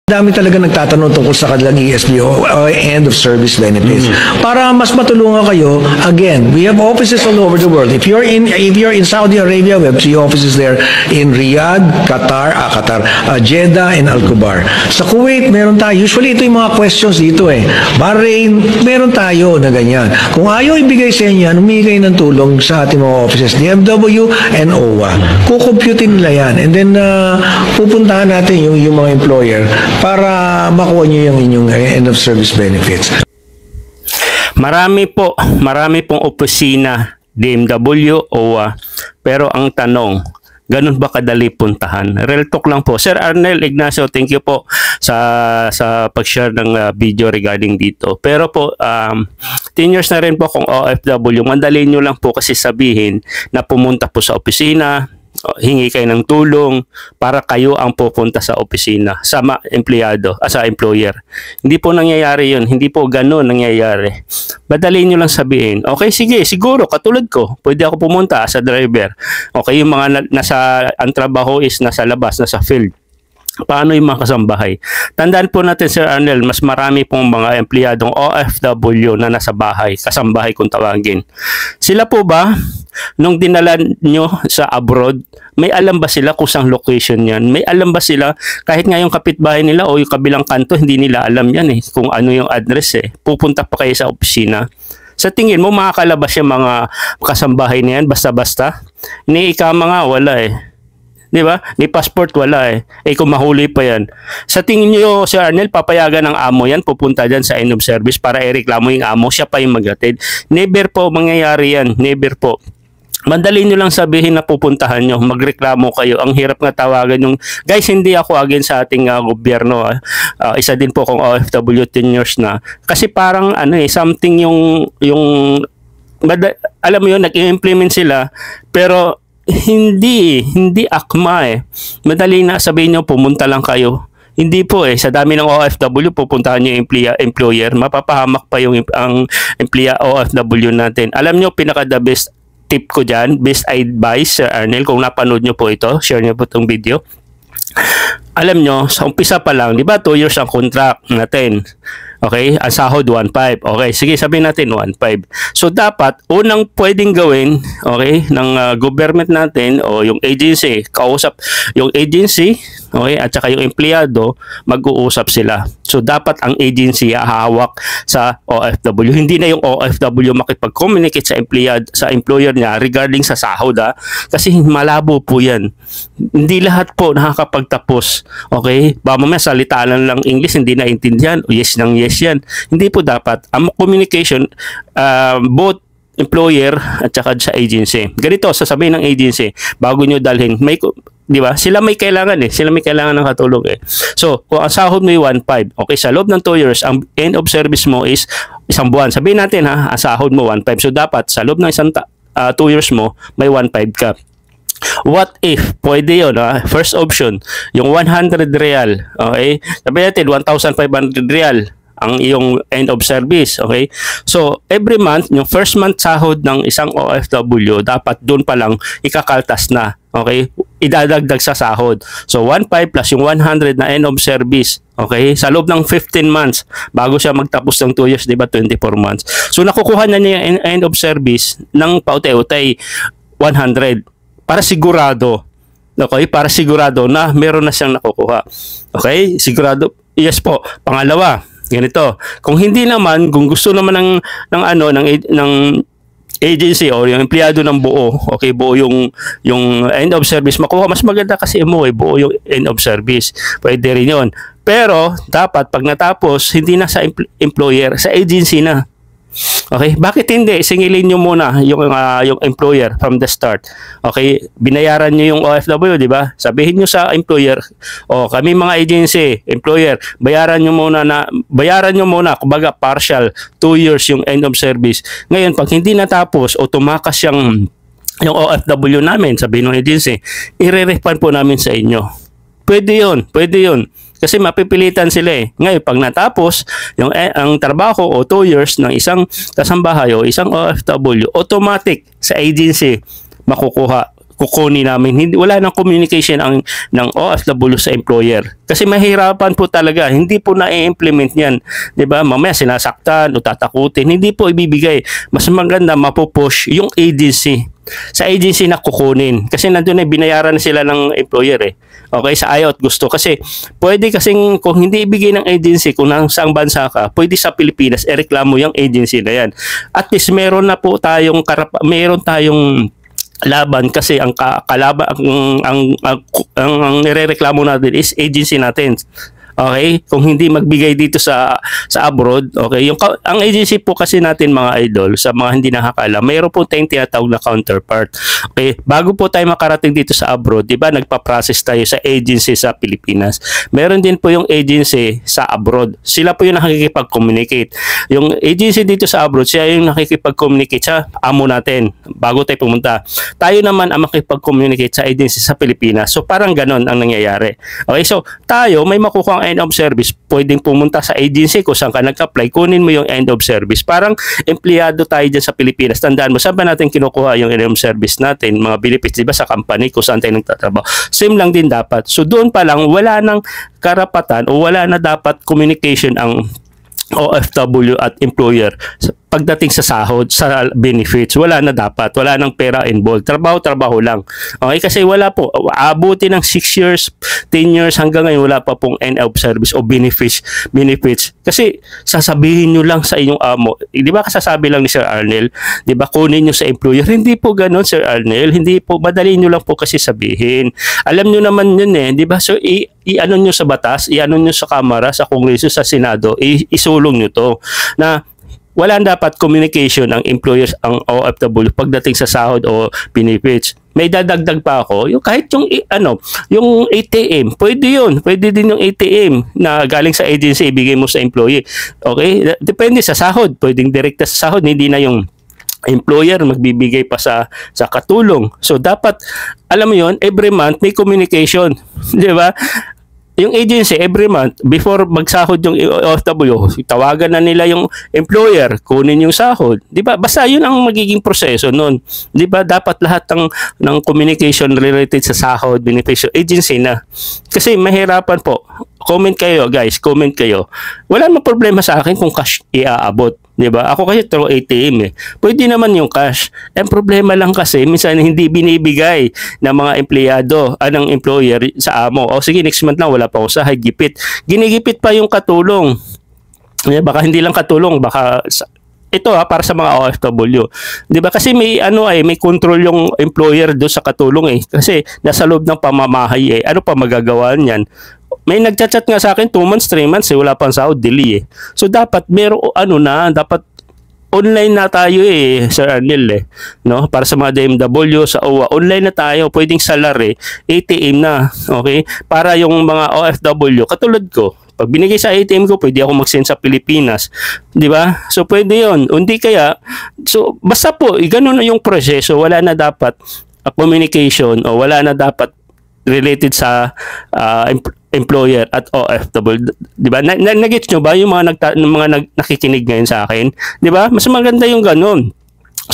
Dami talaga nagtatanong tungkol sa kanilang ESBO o end of service benefits. Para mas matulungan kayo, again, we have offices all over the world. If you're in Saudi Arabia, we have 3 offices there in Riyadh, Jeddah, and Al Kubar. Sa Kuwait, meron tayo. Usually, ito yung mga questions dito eh. Bahrain, meron tayo na ganyan. Kung ayaw ibigay sa inyo yan, humigay ng tulong sa ating mga offices, DFW and OWA. Kukomputin nila yan. And then, pupuntahan natin yung mga employer para makuha nyo yung inyong end of service benefits. Marami pong opisina, DMW, OWA, pero ang tanong, ganun ba kadali puntahan? Real talk lang po. Sir Arnel Ignacio, thank you po sa pag-share ng video regarding dito. Pero po, 10 years na rin po kung OFW, mandali nyo lang po kasi sabihin na pumunta po sa opisina, hingi kayo ng tulong para kayo ang pupunta sa opisina sa empleyado, sa employer. Hindi po nangyayari yun. Hindi po ganun nangyayari. Madali nyo lang sabihin, okay, sige, siguro, katulad ko, pwede ako pumunta sa driver. Okay, yung mga ang trabaho is nasa labas, nasa field. Paano yung mga kasambahay? Tandaan po natin, Sir Arnel, mas marami pong mga empleyadong OFW na nasa bahay, kasambahay kung tawagin. Sila po ba, nung dinala nyo sa abroad, may alam ba sila kung saan location yan? May alam ba sila, kahit nga yung kapitbahay nila o yung kabilang kanto, hindi nila alam yan kung ano yung address Pupunta pa kayo sa opisina. Sa tingin mo, makakalabas yung mga kasambahay na yan, basta-basta? Ika nga, wala Di ba? Ni passport wala kung mahuli pa yan. Sa tingin niyo, Sir Arnel, papayagan ng amo yan, pupunta dyan sa end of service para ireklamo yung amo, siya pa yung maghatid. Never po mangyayari yan. Never po. Mandali nyo lang sabihin na pupuntahan nyo, magreklamo kayo. Ang hirap nga tawagan yung, guys, hindi ako against sa ating gobyerno. Isa din po kung OFW 10 years na. Kasi parang something alam mo yun, nag-implement sila, pero hindi akma Madali na sabihin nyo, pumunta lang kayo. Hindi po sa dami ng OFW, pupuntahan nyo yung employer, mapapahamak pa yung ang OFW natin. Alam nyo, pinaka-the best tip ko dyan, best advice, Sir Arnel, kung napanood nyo po ito, share nyo po itong video. Alam nyo, sa umpisa pa lang, di ba 2 years ang contract natin? Okay, ang sahod 1.5. Okay, sige, sabihin natin 1.5. So dapat unang pwedeng gawin, okay, ng government natin o yung agency, kausap yung agency, okay, at saka yung empleyado, mag-uusap sila. So dapat ang agency hahawak sa OFW. Hindi na yung OFW makipag-communicate sa employer niya regarding sa sahod kasi malabo po 'yan. Hindi lahat po nakakapagtapos. Okay? Ba mamaya salitaan lang English, hindi na intindihan. Yes nang yes yan. Hindi po dapat. Ang communication, both employer at saka sa agency. Ganito, sasabihin ng agency, bago nyo dalhin, di ba? Sila may kailangan Sila may kailangan ng katulong So, kung ang sahod mo yung 1.5, okay, sa loob ng 2 years, ang end of service mo is 1 buwan. Sabihin natin ang sahod mo 1.5. So, dapat sa loob ng 2 years mo, may 1.5 ka. What if, pwede yun, first option, yung 100 real, okay? Sabihin natin, 1,500 real ang iyong end of service, okay? So, every month, yung first month sahod ng isang OFW, dapat doon pa lang ikakaltas na, okay? Idadagdag sa sahod. So, 1.5 plus yung 100 na end of service, okay? Sa loob ng 15 months, bago siya magtapos ng 2 years, di ba, 24 months. So, nakukuha na niya yung end of service ng pautay-utay 100 para sigurado, okay? Para sigurado na meron na siyang nakukuha. Okay? Sigurado. Yes po. Pangalawa, ganito. Kung hindi naman, kung gusto naman ng agency o yung empleyado ng buo, okay, buo yung end of service makuha, mas maganda kasi mo buo yung end of service. Pwede rin yun. Pero dapat pag natapos, hindi na sa employer, sa agency na. Okay, bakit hindi singilin niyo muna yung employer from the start? Okay, binayaran niyo yung OFW, di ba? Sabihin niyo sa employer, kami mga agency, employer, bayaran niyo muna kumbaga partial 2 years yung end of service. Ngayon, pag hindi natapos o tumakas yung OFW namin, sabihin ng agency, i-refund po namin sa inyo. Pwede 'yun. Kasi mapipilitan sila Ngayon, pag natapos ang trabaho o 2 years ng isang kasambahay o isang OFW, automatic sa agency makukuha kukunin namin. Hindi, wala nang communication ng OFW sa employer. Kasi mahirapan po talaga. Hindi po na-implement yan. 'Di ba? Mamaya sinasaktan o tatakutin. Hindi po ibibigay. Mas maganda mapupush yung agency. Sa agency na kukunin. Kasi nandun na binayaran sila ng employer eh. Okay, sa IOT gusto. Kasi pwede kasing kung hindi ibigay ng agency kung nang saang bansa ka, pwede sa Pilipinas reklamo yung agency na yan. At least meron na po tayong meron tayong laban kasi ang kalaban ang nirereklamo natin is agency natin. Okay? Kung hindi magbigay dito sa abroad, okay? Ang agency po kasi natin mga idol, sa mga hindi nakakala, mayroon po tayong tinatawag na counterpart. Okay? Bago po tayo makarating dito sa abroad, 'di ba? Nagpa-process tayo sa agency sa Pilipinas. Meron din po yung agency sa abroad. Sila po yung nakikipag-communicate. Yung agency dito sa abroad, siya yung nakikipag-communicate sa amo natin bago tayo pumunta. Tayo naman ang makikipag-communicate sa agency sa Pilipinas. So parang ganon ang nangyayari. Okay? So tayo may makukuha end of service, pwedeng pumunta sa agency kung saan ka nag-apply, kunin mo yung end of service. Parang empleyado tayo dyan sa Pilipinas. Tandaan mo, saan ba natin kinukuha yung end of service natin? Mga benefits, di ba, sa company kung saan tayo nagtatrabaho. Same lang din dapat. So doon pa lang, wala nang karapatan o wala na dapat communication ang OFW at employer pagdating sa sahod, sa benefits. Wala na dapat. Wala nang pera involved. Trabaho lang. Okay? Kasi wala po. Abuti ng 6 years, 10 years hanggang ngayon, wala pa pong end of service o benefits. Kasi sasabihin nyo lang sa inyong amo. Di ba kasasabi lang ni Sir Arnel? Di ba kunin nyo sa employer? Hindi po ganun, Sir Arnel. Hindi po. Madali nyo lang po kasi sabihin. Alam nyo naman yun eh. Di ba? So, i-ano nyo sa batas, i-ano nyo sa Kamara, sa Kongreso, sa Senado, isulong nyo to na wala dapat communication ang employers, ang OFW pagdating sa sahod o benefits. May dadagdag pa ako, yung kahit yung yung ATM, pwede yun. Pwede din yung ATM na galing sa agency ibigay mo sa employee. Okay? Depende sa sahod. Pwedeng direkta sa sahod, hindi na yung employer magbibigay pa sa katulong. So dapat alam mo yun, every month may communication, 'di ba? Yung agency every month before magsahod yung OFW, tawagan na nila yung employer, kunin yung sahod. 'Di ba? Basta 'yun ang magiging proseso noon. 'Di ba? Dapat lahat ng communication related sa sahod, beneficial agency na. Kasi mahirapan po. Comment kayo, guys, comment kayo. Wala namang problema sa akin kung cash iaabot. 'Di ba? Ako kasi through ATM eh. Pwede naman yung cash. Ang problema lang kasi minsan hindi binibigay ng mga empleyado, ng employer sa amo. O sige, next month lang wala pa ako sahod, gipit. Ginigipit pa yung katulong. Baka hindi lang katulong, baka ito para sa mga OFW. 'Di ba? Kasi may may control yung employer do sa katulong eh. Kasi nasa loob ng pamamahay eh. Ano pa magagawa niyan? May nagchat-chat nga sa akin 2 months, 3 months wala pang sahod, delay eh. So dapat dapat online na tayo eh, Sir Arnel eh. No? Para sa mga DMW, sa OWA, online na tayo, pwedeng salary, ATM na, okay? Para yung mga OFW, katulad ko, pag binigay sa ATM ko, pwede ako mag-send sa Pilipinas. 'Di ba? So pwede 'yon. Hindi kaya, so basta po, ganun na yung proseso, wala na dapat communication o wala na dapat related sa employer at OFW. 'Di ba? Nagets nyo ba yung mga nakikinig ngayon sa akin? 'Di ba? Mas maganda yung ganun.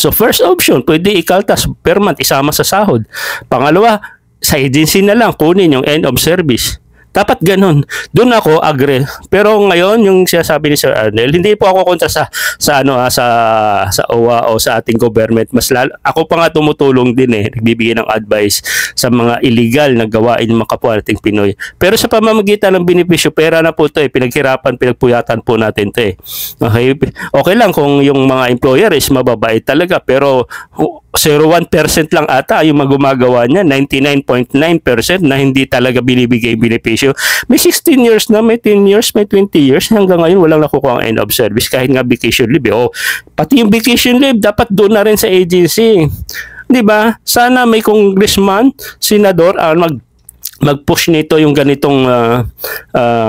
So first option, pwede ikaltas per month isama sa sahod. Pangalawa, sa agency na lang kunin yung end of service. Dapat ganun. Doon ako agree. Pero ngayon yung sinasabi ni Sir Arnel, hindi po ako kontra sa OWA o sa ating government. Ako pa nga tumutulong din eh, nagbibigay ng advice sa mga illegal na gawain ng mga kapwa nating Pinoy. Pero sa pamamagitan ng benepisyo, pera na po 'to eh, pinaghirapan, pinagpuyatan po natin 'to eh. Okay lang kung yung mga employer is mababait talaga, pero 0.1% lang ata yung gumagawa niya, 99.9% na hindi talaga binibigay benepisyo. May 16 years na, may 10 years, may 20 years, hanggang ngayon walang nakukuha ang end of service kahit nga vacation leave. Pati yung vacation leave, dapat doon na rin sa agency. 'Di ba? Sana may congressman, senador, mag-push nito yung ganitong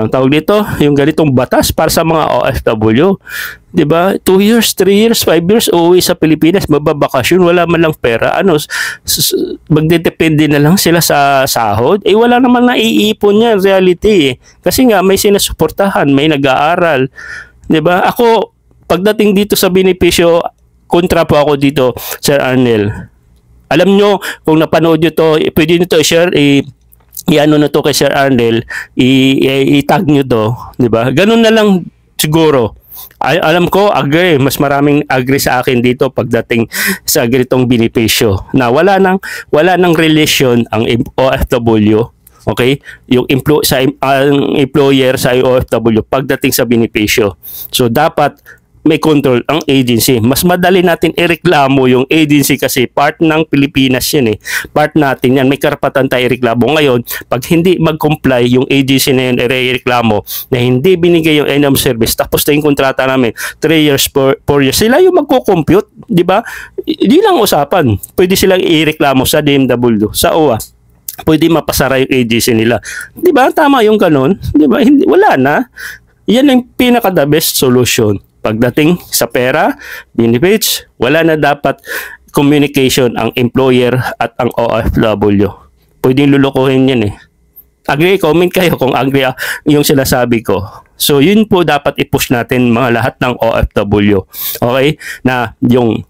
tawag dito, yung ganitong batas para sa mga OFW. 'Di ba? 2 years, 3 years, 5 years uuwi sa Pilipinas, mababakasyon, wala man lang pera. Magdedepende na lang sila sa sahod. Wala naman naiipon niya, reality eh. Kasi nga may sinusuportahan, may nag-aaral. 'Di ba? Ako pagdating dito sa benepisyo, kontra po ako dito, Sir Arnel. Alam nyo, kung napanood nyo to, pwede nyo to i-share, i-ano na to kay Sir Arnel, i-tag nyo to, di ba? Ganun na lang siguro. Alam ko, agree, mas maraming agree sa akin dito pagdating sa ganitong benepisyo na wala nang relation ang OFW, okay? Yung employer sa OFW pagdating sa benepisyo. So dapat may control ang agency. Mas madali natin ireklamo yung agency kasi part ng Pilipinas yan eh. Part natin yan. May karapatan tayo ireklamo. Ngayon, pag hindi mag-comply yung agency na yun, ireklamo na hindi binigay yung end of service, tapos na yung kontrata namin, 3 years, 4 years, sila yung magko-compute, di ba? Hindi lang usapan. Pwede silang ireklamo sa DMW, sa OWA. Pwede mapasara yung agency nila. Di ba? Tama yung ganun. Di ba? Wala na. Yan ang pinaka-the best solution. Pagdating sa pera, benefits, wala na dapat communication ang employer at ang OFW. Pwedeng lulukuhin yan eh. Agree, comment kayo kung agree yung sinasabi ko. So yun po dapat i-push natin mga lahat ng OFW. Okay? Na yung,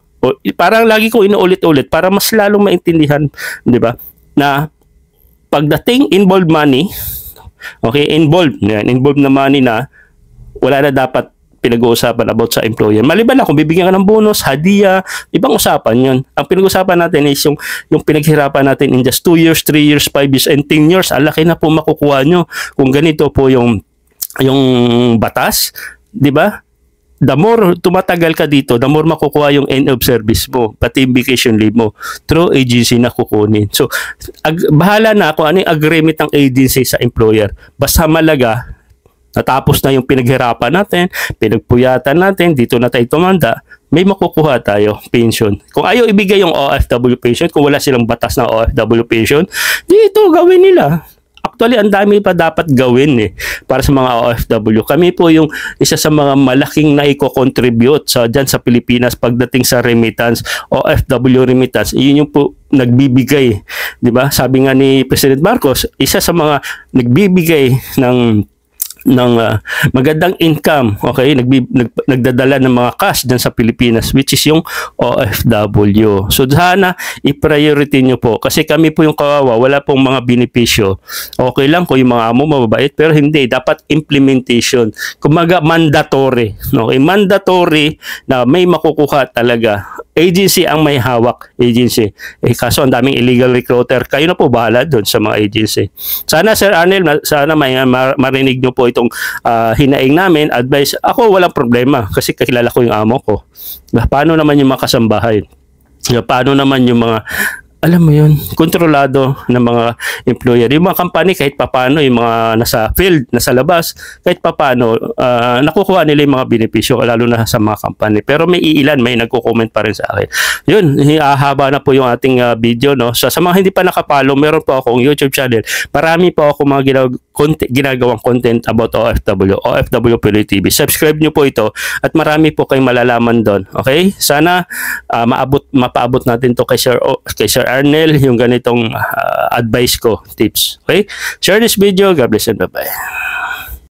parang lagi ko inuulit-ulit para mas lalong maintindihan, di ba? Na pagdating involved money, okay, involved na money na, wala na dapat pinag-uusapan about sa employer. Maliban na kung bibigyan ka ng bonus, hadiah, ibang usapan yun. Ang pinag-uusapan natin is yung pinaghirapan natin in just 2 years, 3 years, 5 years, and 10 years. Ang laki na po makukuha nyo kung ganito po yung batas. Di ba? The more tumatagal ka dito, the more makukuha yung end of service mo, pati vacation leave mo, through agency na kukunin. So, bahala na kung ano yung agreement ng agency sa employer. Basta malaga, natapos na yung pinaghirapan natin, pinagpuyatan natin, dito na tayo tumanda, may makukuha tayo, pension. Kung ayaw ibigay yung OFW pension, kung wala silang batas ng OFW pension, dito gawin nila. Actually, ang dami pa dapat gawin para sa mga OFW. Kami po yung isa sa mga malaking naiko-contribute dyan sa Pilipinas pagdating sa remittance, OFW remittance. Yun yung po nagbibigay. Diba? Sabi nga ni President Marcos, isa sa mga nagbibigay ng magandang income, okay, nagdadala ng mga cash dyan sa Pilipinas, which is yung OFW. So sana i-priority nyo po kasi kami po yung kawawa, wala pong mga benepisyo. Okay lang kung yung mga amo mababait, pero hindi, dapat implementation, kumaga mandatory, okay, mandatory na may makukuha talaga. Agency ang may hawak, agency. Kaso ang daming illegal recruiter, kayo na po bahala doon sa mga agency. Sana Sir Arnel, sana marinig nyo po itong hinaing namin, advice. Ako walang problema kasi kakilala ko yung amo ko. Paano naman yung mga kasambahay? Paano naman yung mga, alam mo yun, kontrolado ng mga employer. Yung mga company kahit papano, yung mga nasa field, nasa labas, kahit papano, nakukuha nila yung mga benepisyo, lalo na sa mga company. Pero may iilan, may nagko-comment pa rin sa akin. Yun, haba na po yung ating video, no? So, sa mga hindi pa nakapalo, meron po akong YouTube channel. Marami po ako mga ginagawang content about OFW Pinoy TV. Subscribe nyo po ito at marami po kayong malalaman doon. Okay? Sana mapaabot natin to kay Sir Arnel yung ganitong advice ko, tips. Okay? Share this video. God bless and bye-bye.